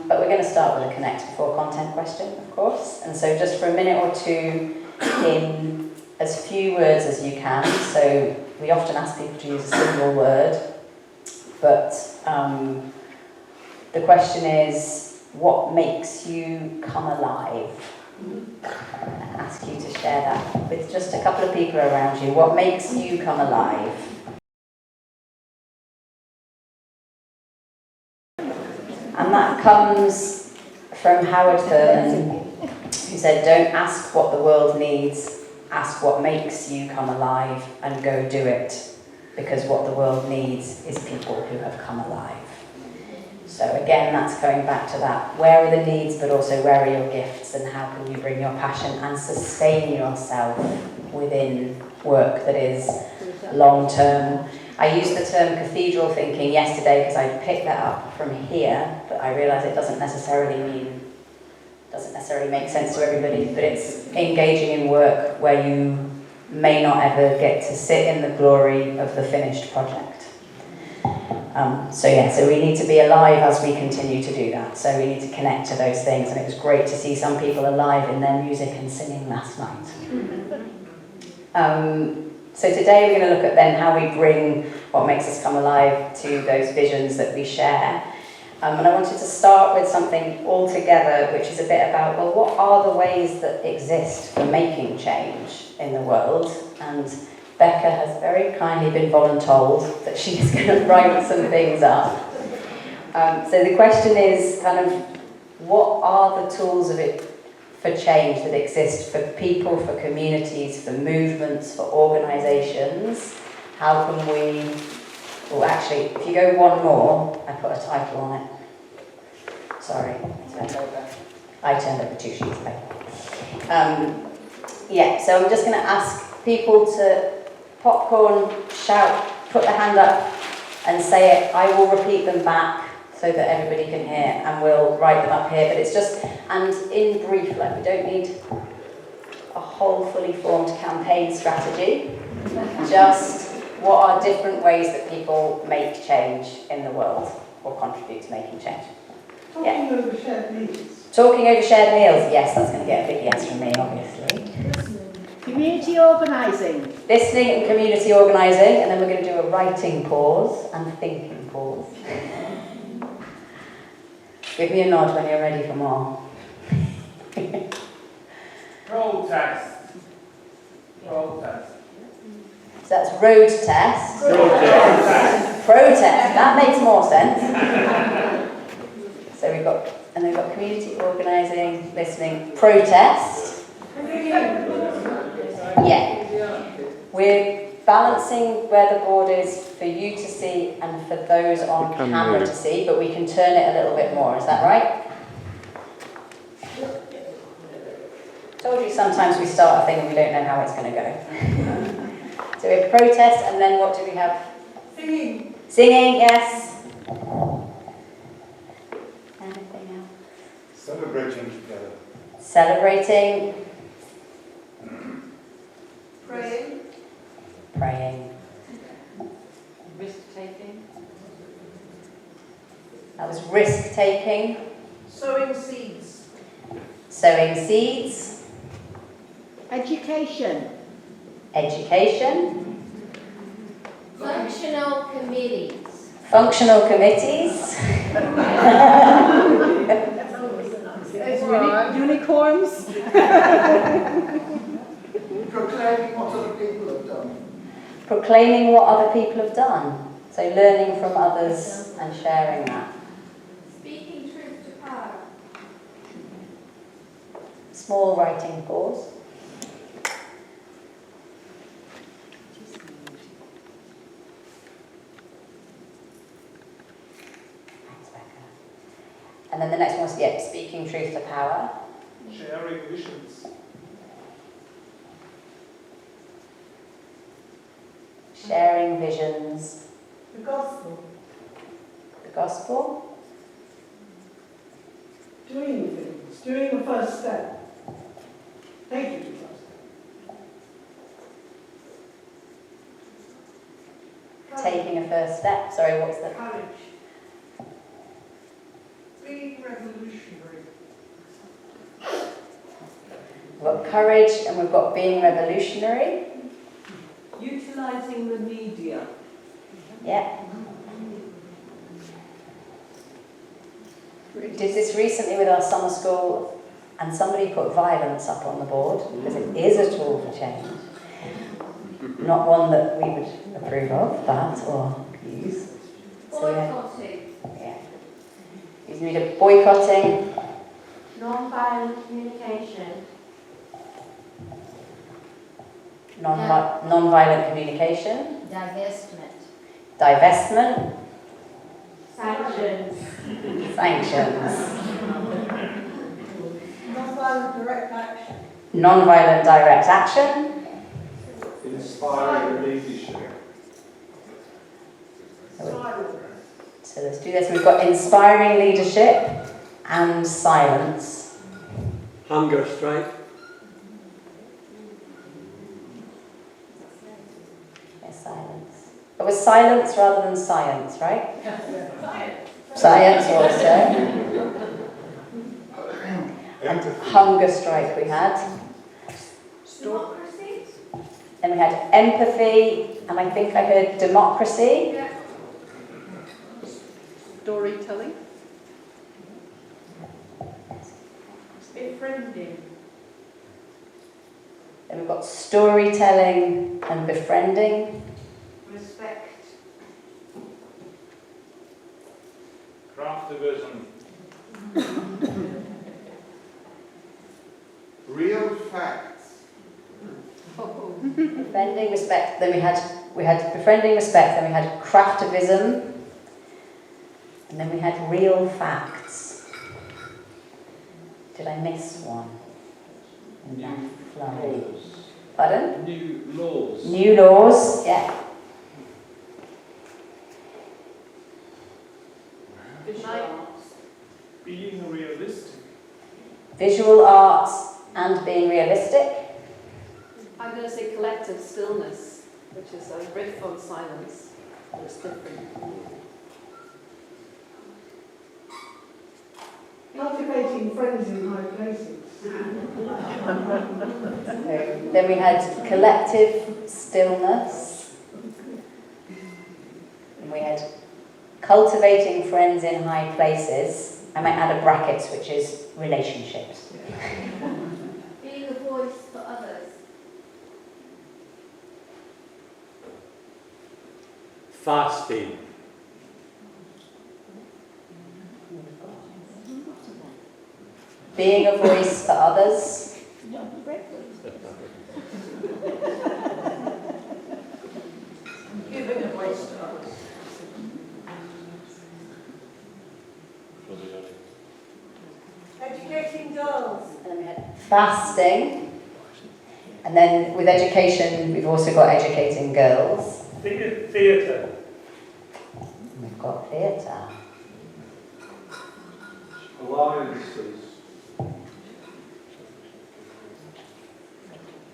But we're going to start with a connect before content question, of course. And so just for a minute or two, in as few words as you can. So we often ask people to use a single word, but the question is, what makes you come alive? I ask you to share that with just a couple of people around you. What makes you come alive? And that comes from Howard Thurman, who said, don't ask what the world needs, ask what makes you come alive and go do it, because what the world needs is people who have come alive. So again, that's going back to that, where are the needs, but also where are your gifts, and how can you bring your passion and sustain yourself within work that is long-term. I used the term cathedral thinking yesterday because I picked that up from here, but I realise it doesn't necessarily make sense to everybody, but it's engaging in work where you may not ever get to sit in the glory of the finished project. So we need to be alive as we continue to do that. So we need to connect to those things, and it was great to see some people alive in their music and singing last night. So today we're going to look at then how we bring what makes us come alive to those visions that we share. And I wanted to start with something altogether, which is a bit about, well, what are the ways that exist for making change in the world? And Becca has very kindly been voluntold that she's going to write some things up. So the question is kind of, what are the tools of it for change that exist for people, for communities, for movements, for organisations? How can we... Well, actually, if you go one more, I put a title on it. Sorry, I turned over 2 sheets of paper. So I'm just going to ask people to popcorn, shout, put their hand up and say it. I will repeat them back so that everybody can hear, and we'll write them up here. But it's just, and in brief, like we don't need a whole fully formed campaign strategy, just what are different ways that people make change in the world or contribute to making change. Talking over shared meals. Talking over shared meals, yes, that's going to get a big yes from me, obviously. Community organising. Listening and community organising, and then we're going to do a writing pause and thinking pause. Give me a nod when you're ready for more. Protest. Protest. So that's road test. Protest. Protest. That makes more sense. So we've got community organising, listening, protest. Yeah. We're balancing where the board is for you to see and for those on camera to see, but we can turn it a little bit more. Is that right? Told you sometimes we start a thing and we don't know how it's going to go. So we have protest, and then what do we have? Singing. Singing, yes. Anything else? Celebrating together. Celebrating. Praying. Praying. Risk-taking. That was risk-taking. Sowing seeds. Sowing seeds. Education. Education. Functional committees. Functional committees. Unicorns. Proclaiming what other people have done. Proclaiming what other people have done. So learning from others and sharing that. Speaking truth to power. Small writing pause. Thanks, Becca. And then the next one was, speaking truth to power. Sharing visions. Sharing visions. The gospel. The gospel. Doing things. Doing the first step. Taking the first step. Taking a first step. Sorry, what's the... Courage. Being revolutionary. We've got courage and we've got being revolutionary. Utilising the media. Yeah. We did this recently with our summer school and somebody put violence up on the board because it is a tool for change. Not one that we would approve of, that or use. Boycotting. Yeah. You need a boycotting. Non-violent communication. Non-violent communication. Divestment. Divestment. Sanctions. Sanctions. Non-violent direct action. Non-violent direct action. Inspiring leadership. Silence. So let's do this. We've got inspiring leadership and silence. Hunger strike. Yes, silence. It was silence rather than science, right? Science also. And hunger strike we had. Democracy. Then we had empathy, and I think I heard democracy. Yeah. Storytelling. Befriending. Then we've got storytelling and befriending. Respect. Craftivism. Real facts. Befriending, respect. Then we had befriending, respect. Then we had craftivism, and then we had real facts. Did I miss one? In that flurry? Pardon? New laws. New laws. Yeah. Being realistic. Visual arts and being realistic. I'm going to say collective stillness, which is a riff on silence, but it's different. Cultivating friends in high places. Then we had collective stillness. And we had cultivating friends in high places. I might add a brackets, which is relationships. Being a voice for others. Fasting. Being a voice for others. Giving a voice to others. Educating girls. And then we had fasting. And then with education, we've also got educating girls. Theatre. We've got theatre. Alliances.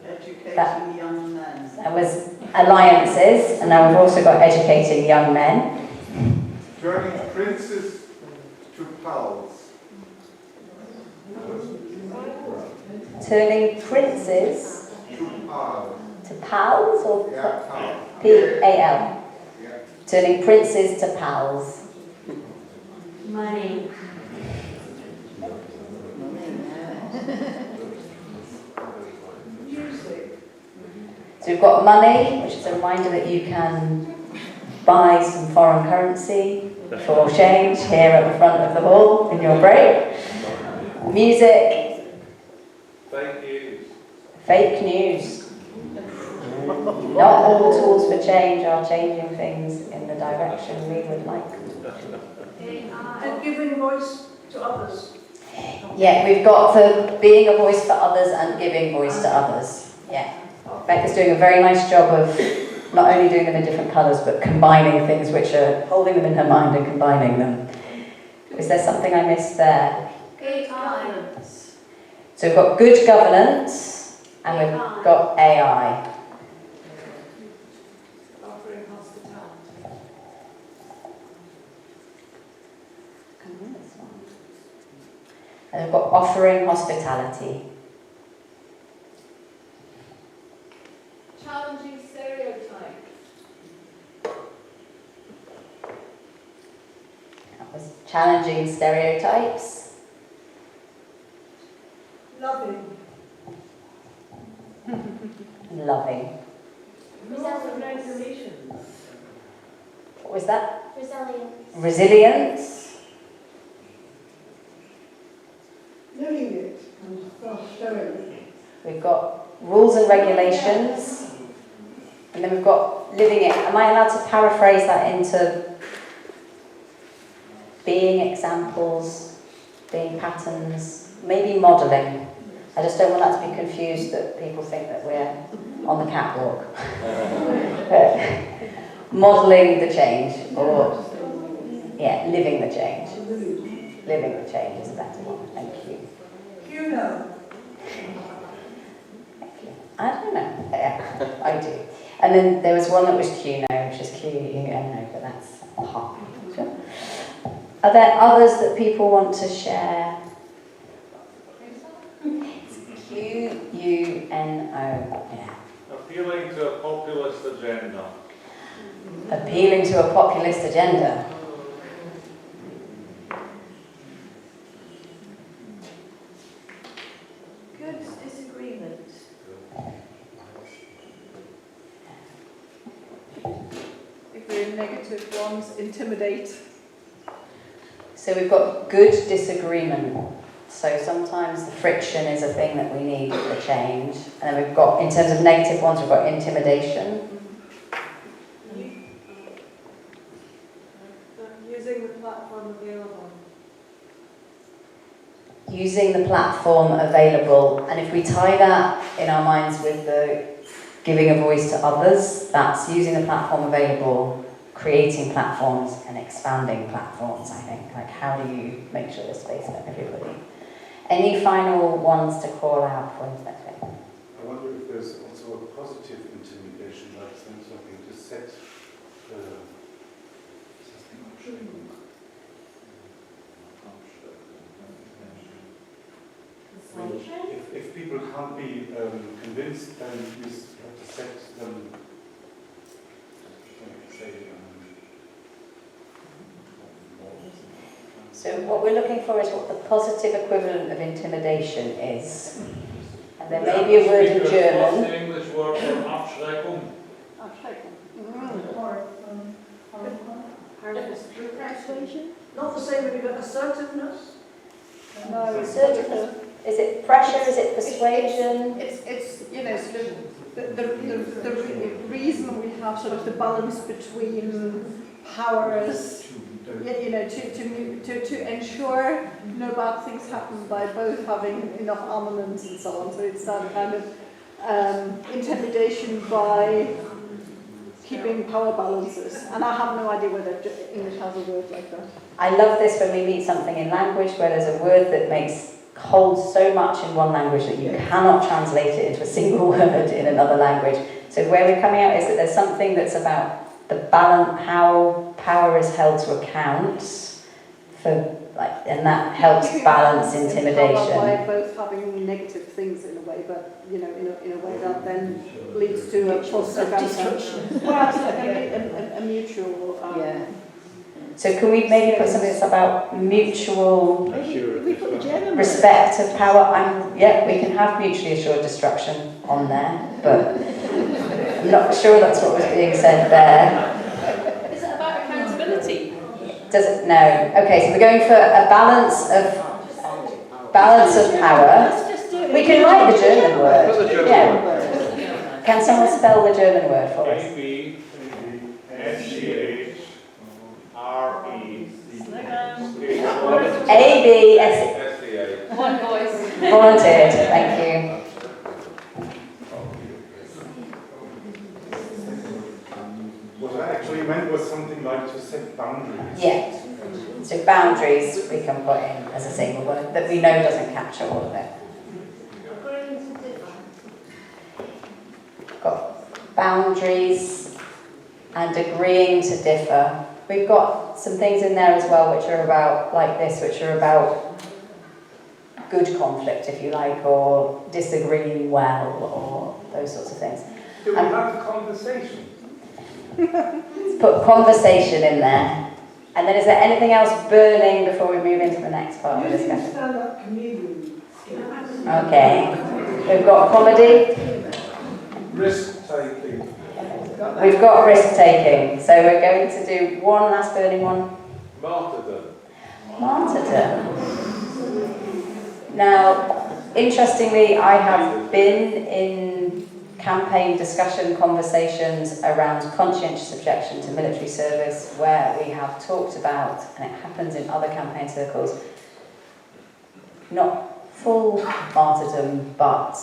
Educating young men. That was alliances, and now we've also got educating young men. Turning princes to pals. Turning princes To pals. to pals, or Yeah, pals. P-A-L. Yeah. Turning princes to pals. Money. Music. So we've got money, which is a reminder that you can buy some foreign currency for change here at the front of the hall in your break. Music, Fake news. fake news. Not all tools for change are changing things in the direction we would like. And giving voice to others. Yeah, we've got the being a voice for others and giving voice to others. Yeah. Becca's doing a very nice job of not only doing them in different colours, but combining things which are holding them in her mind and combining them. Is there something I missed there? AI. So we've got good governance and we've got AI. Offering hospitality. And we've got offering hospitality. Challenging stereotypes. That was challenging stereotypes. Loving. Loving. Resilience. What was that? Resilience. Resilience. Living it and showing it. We've got rules and regulations. And then we've got living it. Am I allowed to paraphrase that into being examples, being patterns, maybe modelling? I just don't want that to be confused that people think that we're on the catwalk. Modelling the change, or living the change. Living the change is a better one. Thank you. You know. Thank you. I don't know. Yeah, I do. And then there was one that was QNO, which is QUNO, but that's hard. Sure. Are there others that people want to share? It's QUNO. Yeah. Appealing to a populist agenda. Appealing to a populist agenda. Good disagreement. If we're negative ones, intimidate. So we've got good disagreement. So sometimes the friction is a thing that we need for change. And then we've got, in terms of negative ones, we've got intimidation. Using the platform available. Using the platform available. And if we tie that in our minds with the giving a voice to others, that's using the platform available, creating platforms and expanding platforms, I think. Like, how do you make sure there's space for everybody? Any final ones to call out for instance? I wonder if there's also a positive intimidation, like something to set if people can't be convinced, then you have to set them, So what we're looking for is what the positive equivalent of intimidation is. And there may be a word in What's German. the English word for Abschreckung? Persuasion. Not the same when you've got assertiveness. No, Assertiveness. Is it pressure? Is it persuasion? It's you know, sort of the reason we have sort of the balance between powers, you know, to ensure no bad things happen by both having enough armaments and so on. So it's that kind of intimidation by keeping power balances. And I have no idea whether English has a word like that. I love this when we meet something in language where there's a word that holds so much in one language that you cannot translate it into a single word in another language. So where we're coming out is that there's something that's about the balance, how power is held to account for, like, and that helps balance intimidation. By both having negative things in a way, but you know, in a way that then leads to a positive outcome. Well, absolutely, a mutual. So can we maybe put something that's about mutual We put the German respect of power? We can have mutually assured destruction on there, but I'm not sure that's what was being said there. Is it about accountability? Does it? No. Okay, so we're going for a balance of power. Let's just do it. We can write the German word. What's the German Yeah. Can someone spell the German word for us? ABS. One voice. Volunteered. Thank you. what I actually meant was something like to set boundaries. Yeah. So boundaries we can put in as a single word that we know doesn't capture all of it. Agreeing to differ. Got boundaries and agreeing to differ. We've got some things in there as well which are about, like this, which are about good conflict, if you like, or disagreeing well, or those sorts of things. Do we have a conversation? Let's put conversation in there. And then is there anything else burning before we move into the next part of the Using discussion? stand-up comedian skills. Okay. We've got comedy. Risk-taking. We've got risk-taking. So we're going to do one last burning one. Martyrdom. Martyrdom. Now, interestingly, I have been in campaign discussion conversations around conscientious objection to military service, where we have talked about, and it happens in other campaign circles, not full martyrdom, but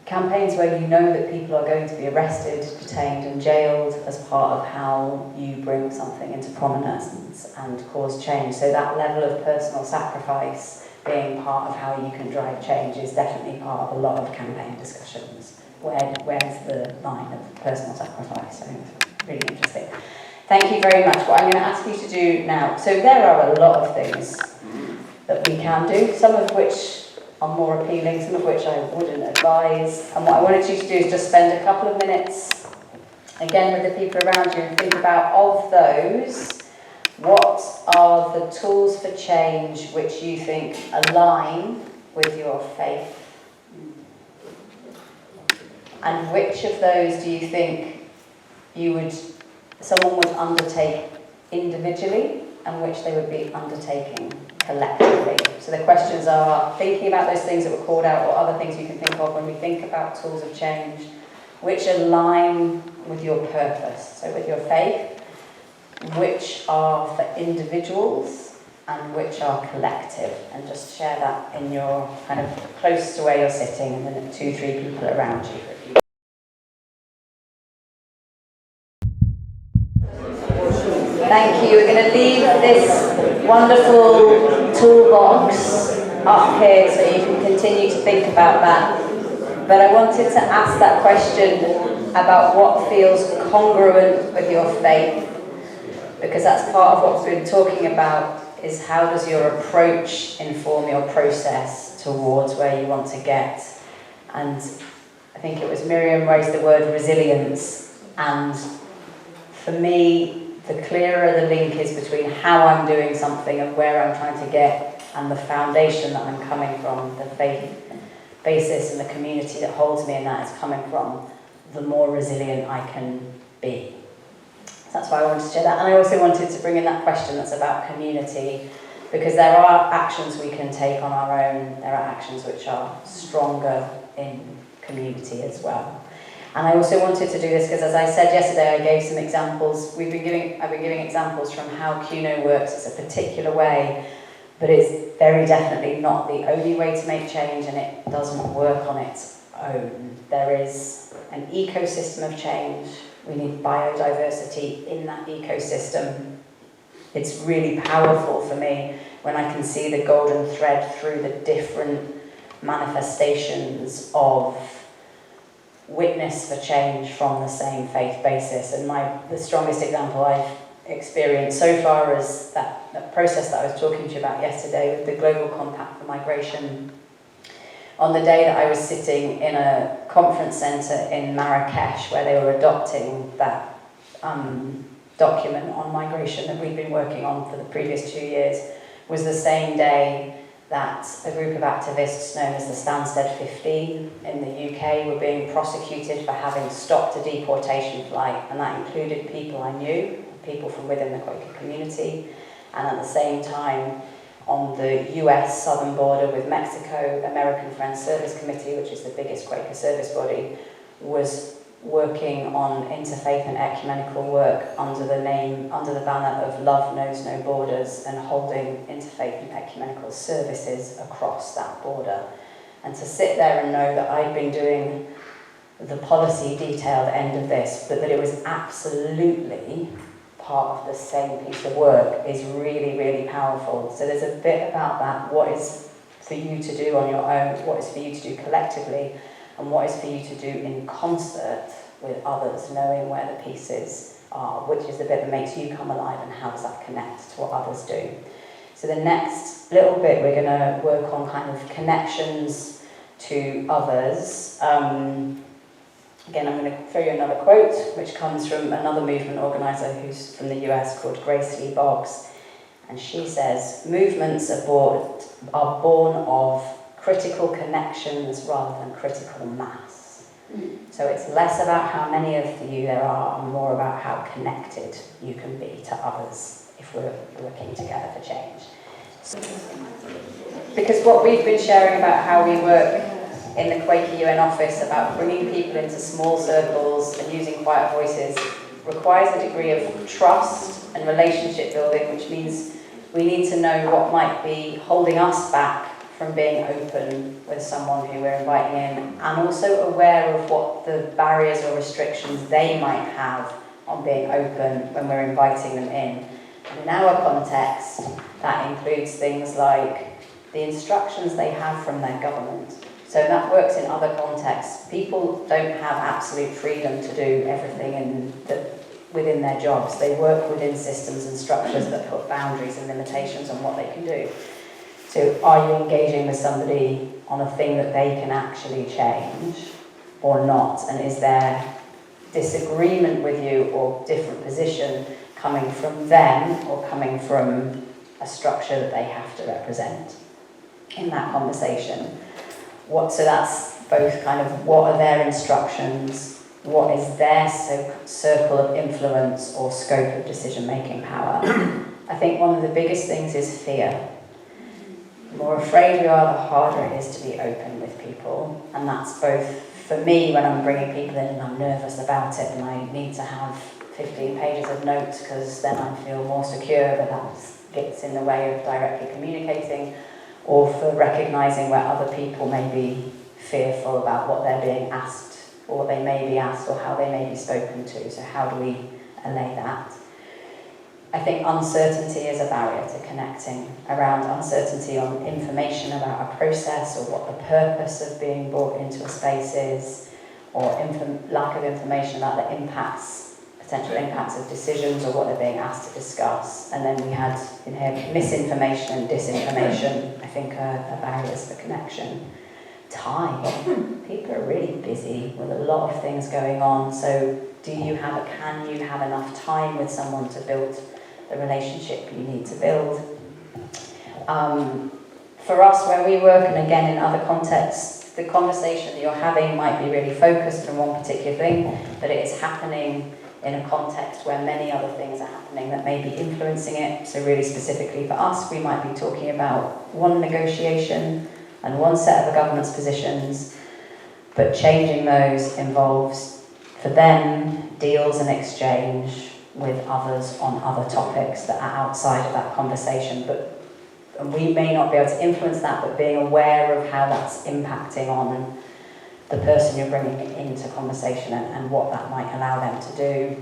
campaigns where you know that people are going to be arrested, detained and jailed as part of how you bring something into prominence and cause change. So that level of personal sacrifice being part of how you can drive change is definitely part of a lot of campaign discussions. Where's the line of personal sacrifice? So really interesting. Thank you very much. What I'm going to ask you to do now, so there are a lot of things that we can do, some of which are more appealing, some of which I wouldn't advise. And what I wanted you to do is just spend a couple of minutes, again with the people around you, and think about, of those, what are the tools for change which you think align with your faith? And which of those do you think someone would undertake individually, and which they would be undertaking collectively? So the questions are thinking about those things that were called out, or other things you can think of when we think about tools of change, which align with your purpose, so with your faith, which are for individuals, and which are collective. And just share that in your kind of close to where you're sitting, and then 2-3 people around you. Thank you. We're going to leave this wonderful toolbox up here so you can continue to think about that. But I wanted to ask that question about what feels congruent with your faith, because that's part of what we've been talking about, is how does your approach inform your process towards where you want to get. And I think it was Miriam raised the word resilience, and for me, the clearer the link is between how I'm doing something and where I'm trying to get, and the foundation that I'm coming from, the faith basis and the community that holds me in that is coming from, the more resilient I can be. So that's why I wanted to share that. And I also wanted to bring in that question that's about community, because there are actions we can take on our own, there are actions which are stronger in community as well. And I also wanted to do this because, as I said yesterday, I gave some examples. I've been giving examples from how QNO works. It's a particular way, but it's very definitely not the only way to make change, and it doesn't work on its own. There is an ecosystem of change. We need biodiversity in that ecosystem. It's really powerful for me when I can see the golden thread through the different manifestations of witness for change from the same faith basis. And the strongest example I've experienced so far is that process that I was talking to you about yesterday with the Global Compact for Migration. On the day that I was sitting in a conference centre in Marrakesh, where they were adopting that document on migration that we've been working on for the previous 2 years, was the same day that a group of activists known as the Stansted 15 in the UK were being prosecuted for having stopped a deportation flight, and that included people I knew, people from within the Quaker community, and at the same time on the US southern border with Mexico, American Friends Service Committee, which is the biggest Quaker service body, was working on interfaith and ecumenical work under the banner of Love Knows No Borders, and holding interfaith and ecumenical services across that border. And to sit there and know that I'd been doing the policy detailed end of this, but that it was absolutely part of the same piece of work, is really, really powerful. So there's a bit about that, what is for you to do on your own, what is for you to do collectively, and what is for you to do in concert with others, knowing where the pieces are, which is the bit that makes you come alive, and how does that connect to what others do. So the next little bit, we're going to work on kind of connections to others. Again, I'm going to throw you another quote, which comes from another movement organizer who's from the US called Grace Lee Boggs. And she says, movements are born of critical connections rather than critical mass. So it's less about how many of you there are and more about how connected you can be to others if we're working together for change. Because what we've been sharing about how we work in the Quaker UN office about bringing people into small circles and using quiet voices requires a degree of trust and relationship building, which means we need to know what might be holding us back from being open with someone who we're inviting in, and also aware of what the barriers or restrictions they might have on being open when we're inviting them in. And in our context, that includes things like the instructions they have from their government. So that works in other contexts. People don't have absolute freedom to do everything within their jobs. They work within systems and structures that put boundaries and limitations on what they can do. So are you engaging with somebody on a thing that they can actually change or not? And is there disagreement with you or different position coming from them or coming from a structure that they have to represent in that conversation? So that's both kind of what are their instructions, what is their circle of influence or scope of decision-making power. I think one of the biggest things is fear. The more afraid we are, the harder it is to be open with people. And that's both for me when I'm bringing people in and I'm nervous about it and I need to have 15 pages of notes because then I feel more secure, but that gets in the way of directly communicating, or for recognising where other people may be fearful about what they're being asked, or what they may be asked, or how they may be spoken to. So how do we allay that? I think uncertainty is a barrier to connecting, around uncertainty on information about a process or what the purpose of being brought into a space is, or lack of information about the potential impacts of decisions or what they're being asked to discuss. And then we had in here misinformation and disinformation, I think are barriers for connection. Time. People are really busy with a lot of things going on. So can you have enough time with someone to build the relationship you need to build? For us, when we work, and again in other contexts, the conversation that you're having might be really focused on one particular thing, but it is happening in a context where many other things are happening that may be influencing it. So really specifically for us, we might be talking about one negotiation and one set of a government's positions, but changing those involves, for them, deals and exchange with others on other topics that are outside of that conversation. And we may not be able to influence that, but being aware of how that's impacting on the person you're bringing into conversation and what that might allow them to do.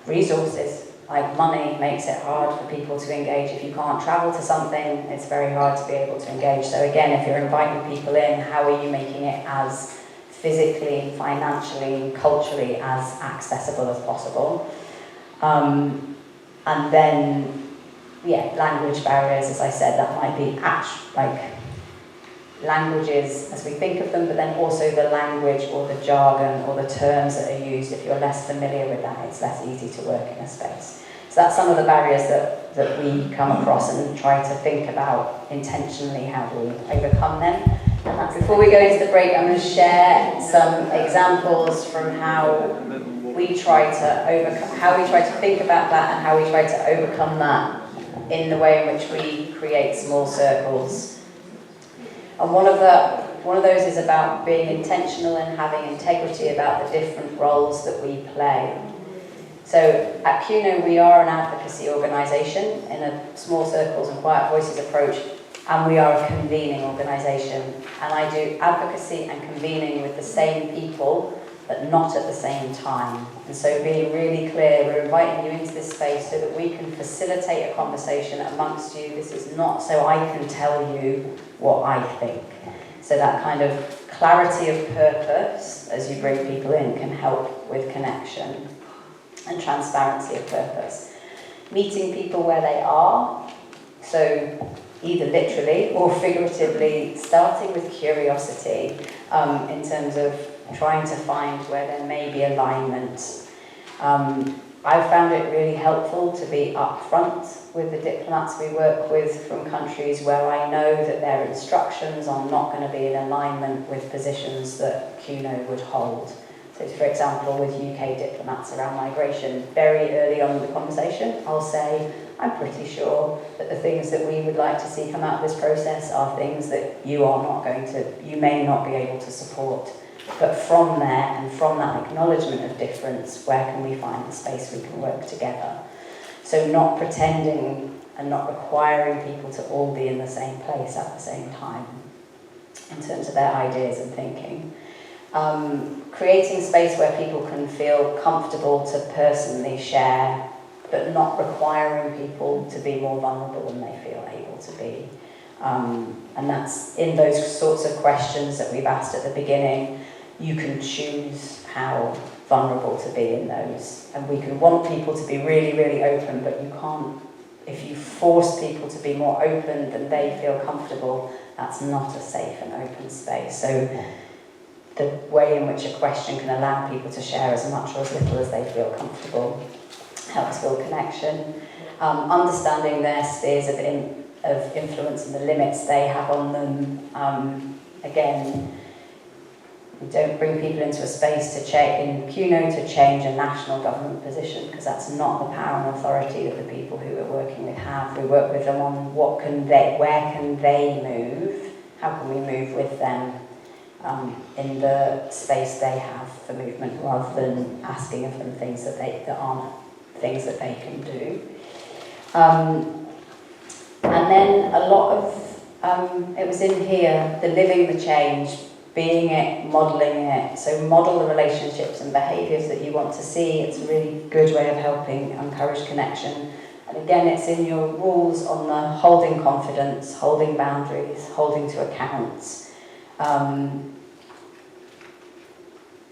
Resources, like money, makes it hard for people to engage. If you can't travel to something, it's very hard to be able to engage. So again, if you're inviting people in, how are you making it as physically, financially, culturally as accessible as possible? And then, language barriers, as I said, that might be languages as we think of them, but then also the language or the jargon or the terms that are used. If you're less familiar with that, it's less easy to work in a space. So that's some of the barriers that we come across and try to think about intentionally, how do we overcome them. And before we go into the break, I'm going to share some examples from how we try to think about that and how we try to overcome that in the way in which we create small circles. And one of those is about being intentional and having integrity about the different roles that we play. So at CUNO, we are an advocacy organisation in a small circles and quiet voices approach, and we are a convening organisation. And I do advocacy and convening with the same people, but not at the same time. And so being really clear, we're inviting you into this space so that we can facilitate a conversation amongst you. This is not so I can tell you what I think. So that kind of clarity of purpose as you bring people in can help with connection and transparency of purpose. meeting people where they are, so either literally or figuratively, starting with curiosity in terms of trying to find where there may be alignment. I've found it really helpful to be upfront with the diplomats we work with from countries where I know that their instructions are not going to be in alignment with positions that CUNO would hold. So, for example, with UK diplomats around migration, very early on in the conversation, I'll say, I'm pretty sure that the things that we would like to see come out of this process are things that you may not be able to support. But from there, and from that acknowledgement of difference, where can we find the space we can work together? So not pretending and not requiring people to all be in the same place at the same time, in terms of their ideas and thinking. Creating space where people can feel comfortable to personally share, but not requiring people to be more vulnerable than they feel able to be. And that's in those sorts of questions that we've asked at the beginning. You can choose how vulnerable to be in those. And we can want people to be really, really open, but you can't, if you force people to be more open than they feel comfortable, that's not a safe and open space. So the way in which a question can allow people to share as much or as little as they feel comfortable helps build connection. Understanding their spheres of influence and the limits they have on them. Again, we don't bring people into a space in CUNO to change a national government position, because that's not the power and authority that the people who we're working with have. We work with them on where can they move, how can we move with them in the space they have for movement, rather than asking of them things that aren't things that they can do. And then a lot of, it was in here, the living the change, being it, modelling it. So model the relationships and behaviours that you want to see. It's a really good way of helping encourage connection. And again, it's in your rules on the holding confidence, holding boundaries, holding to account.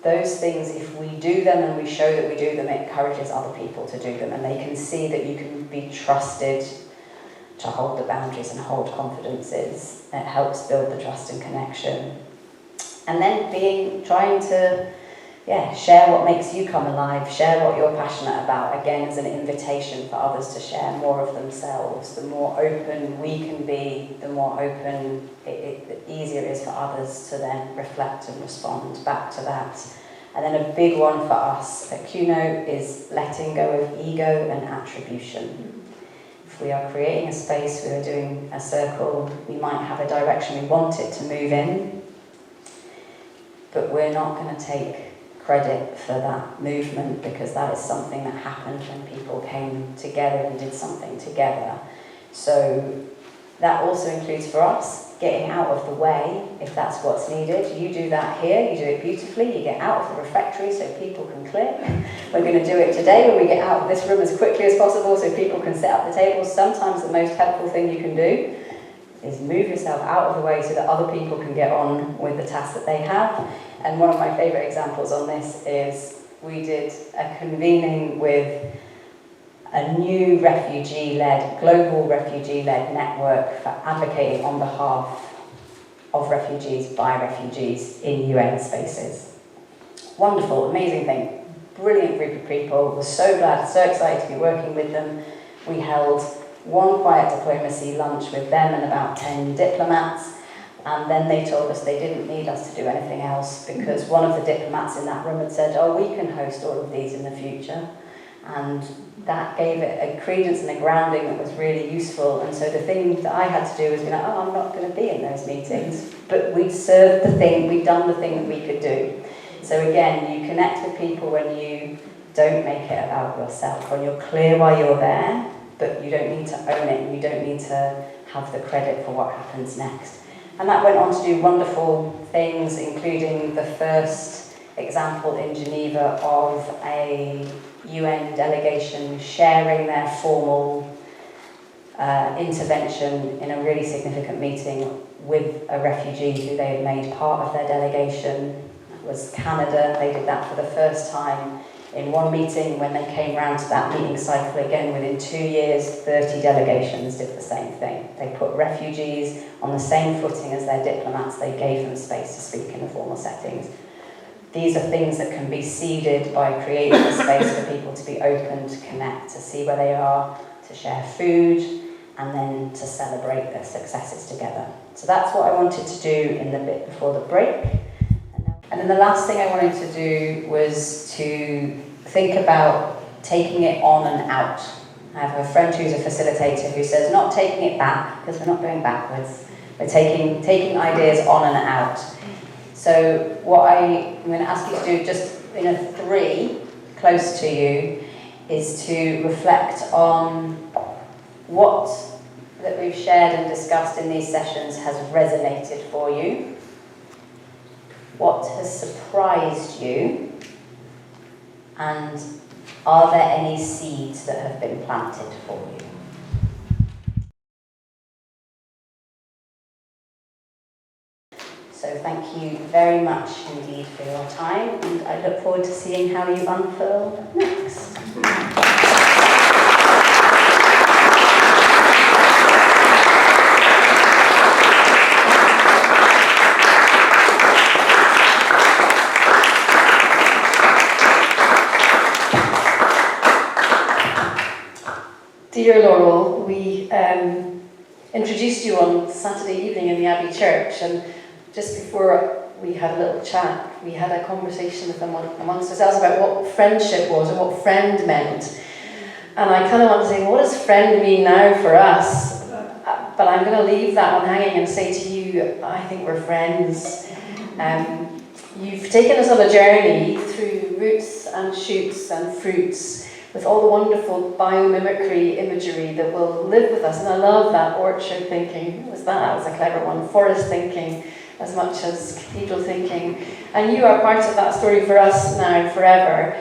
Those things, if we do them and we show that we do them, it encourages other people to do them, and they can see that you can be trusted to hold the boundaries and hold confidences. It helps build the trust and connection. And then trying to share what makes you come alive, share what you're passionate about, again, as an invitation for others to share more of themselves. The more open we can be, the more open, the easier it is for others to then reflect and respond back to that. And then a big one for us at CUNO is letting go of ego and attribution. If we are creating a space, we are doing a circle, we might have a direction we want it to move in, but we're not going to take credit for that movement, because that is something that happened when people came together and did something together. So that also includes for us getting out of the way if that's what's needed. You do that here, you do it beautifully, you get out of the refectory so people can clear. We're going to do it today when we get out of this room as quickly as possible so people can set up the tables. Sometimes the most helpful thing you can do is move yourself out of the way so that other people can get on with the task that they have. And one of my favourite examples on this is we did a convening with a new global refugee-led network for advocating on behalf of refugees by refugees in UN spaces. Wonderful, amazing thing. Brilliant group of people. We're so glad, so excited to be working with them. We held one quiet diplomacy lunch with them and about 10 diplomats. And then they told us they didn't need us to do anything else, because one of the diplomats in that room had said, we can host all of these in the future. And that gave it a credence and a grounding that was really useful. And so the thing that I had to do was be like, I'm not going to be in those meetings. But we'd done the thing that we could do. So again, you connect with people when you don't make it about yourself, when you're clear why you're there, but you don't need to own it, and you don't need to have the credit for what happens next. And that went on to do wonderful things, including the first example in Geneva of a UN delegation sharing their formal intervention in a really significant meeting with a refugee who they had made part of their delegation. It was Canada. They did that for the first time In one meeting, when they came round to that meeting cycle again, within 2 years, 30 delegations did the same thing. They put refugees on the same footing as their diplomats. They gave them space to speak in the formal settings. These are things that can be seeded by creating a space for people to be open, to connect, to see where they are, to share food, and then to celebrate their successes together. So that's what I wanted to do in the bit before the break. And then the last thing I wanted to do was to think about taking it on and out. I have a friend who's a facilitator who says not taking it back, because we're not going backwards. We're taking ideas on and out. So what I'm going to ask you to do, just in a 3 close to you, is to reflect on what that we've shared and discussed in these sessions has resonated for you. What has surprised you? And are there any seeds that have been planted for you? So thank you very much indeed for your time, and I look forward to seeing how you unfurl next. Dear Laurel, we introduced you on Saturday evening in the Abbey Church, and just before we had a little chat, we had a conversation with them amongst ourselves about what friendship was and what friend meant. And I kind of want to say, well, what does friend mean now for us? But I'm going to leave that one hanging and say to you, I think we're friends. You've taken us on a journey through roots and shoots and fruits, with all the wonderful biomimicry imagery that will live with us. And I love that orchard thinking. What was that? That was a clever one. Forest thinking as much as cathedral thinking. And you are part of that story for us now, forever.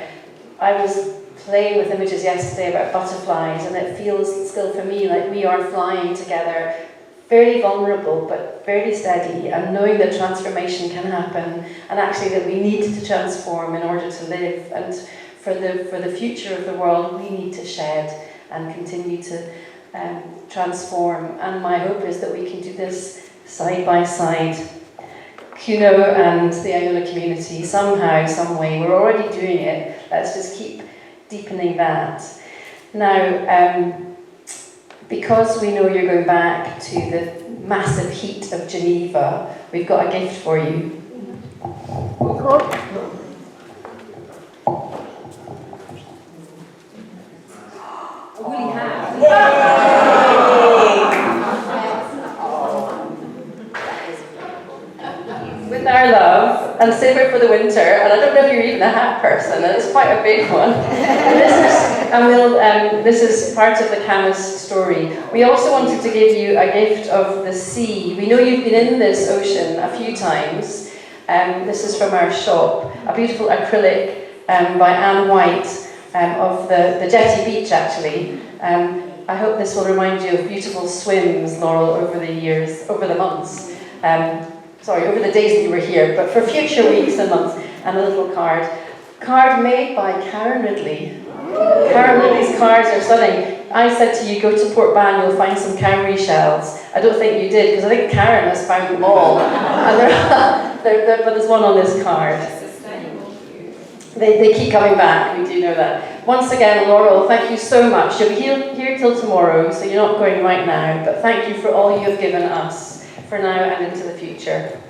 I was playing with images yesterday about butterflies, and it feels still for me like we are flying together, very vulnerable but very steady, and knowing that transformation can happen, and actually that we need to transform in order to live. And for the future of the world, we need to shed and continue to transform. And my hope is that we can do this side by side. Cuno and the Iona Community, somehow, some way, we're already doing it. Let's just keep deepening that. Now, because we know you're going back to the massive heat of Geneva, we've got a gift for you. Really have. With our love, and save it for the winter, and I don't know if you're even a hat person, and it's quite a big one. This is part of the Camus story. We also wanted to give you a gift of the sea. We know you've been in this ocean a few times. This is from our shop, a beautiful acrylic by Anne White of the Jetty Beach, actually. I hope this will remind you of beautiful swims, Laurel, over the years, over the months. Over the days that you were here, but for future weeks and months. And a little card. Card made by Karen Ridley. Karen Ridley's cards are stunning. I said to you, go to Port Ban, you'll find some cowrie shells. I don't think you did, because I think Karen has found them all. And but there's one on this card. They keep coming back, we do know that. Once again, Laurel, thank you so much. You'll be here till tomorrow, so you're not going right now, but thank you for all you have given us for now and into the future.